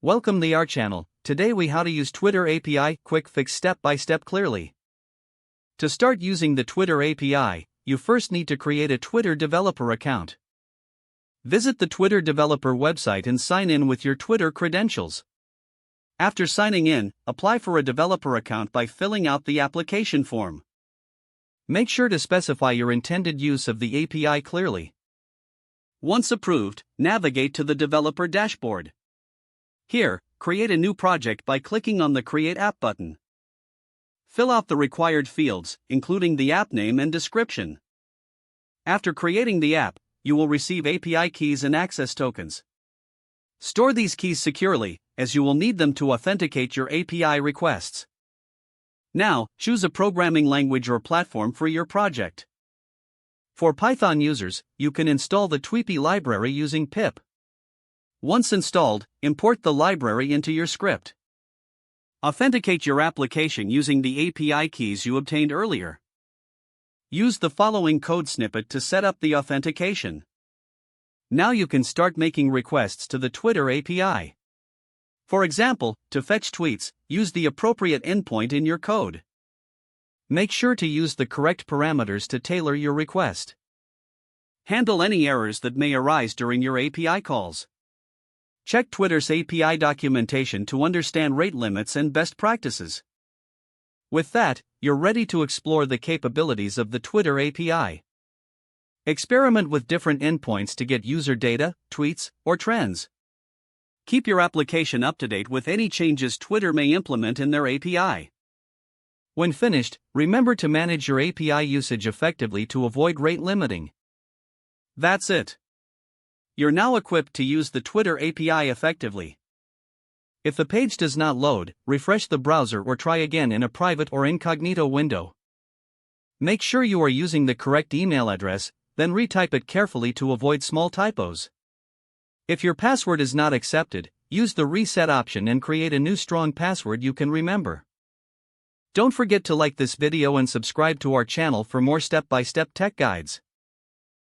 Welcome to our channel. Today we how to use Twitter API quick fix step by step clearly. To start using the Twitter API, you first need to create a Twitter developer account. Visit the Twitter developer website and sign in with your Twitter credentials. After signing in, apply for a developer account by filling out the application form. Make sure to specify your intended use of the API clearly. Once approved, navigate to the developer dashboard. Here, create a new project by clicking on the Create App button. Fill out the required fields, including the app name and description. After creating the app, you will receive API keys and access tokens. Store these keys securely, as you will need them to authenticate your API requests. Now, choose a programming language or platform for your project. For Python users, you can install the Tweepy library using pip. Once installed, import the library into your script. Authenticate your application using the API keys you obtained earlier. Use the following code snippet to set up the authentication. Now you can start making requests to the Twitter API. For example, to fetch tweets, use the appropriate endpoint in your code. Make sure to use the correct parameters to tailor your request. Handle any errors that may arise during your API calls. Check Twitter's API documentation to understand rate limits and best practices. With that, you're ready to explore the capabilities of the Twitter API. Experiment with different endpoints to get user data, tweets, or trends. Keep your application up to date with any changes Twitter may implement in their API. When finished, remember to manage your API usage effectively to avoid rate limiting. That's it. You're now equipped to use the Twitter API effectively. If the page does not load, refresh the browser or try again in a private or incognito window. Make sure you are using the correct email address, then retype it carefully to avoid small typos. If your password is not accepted, use the reset option and create a new strong password you can remember. Don't forget to like this video and subscribe to our channel for more step-by-step tech guides.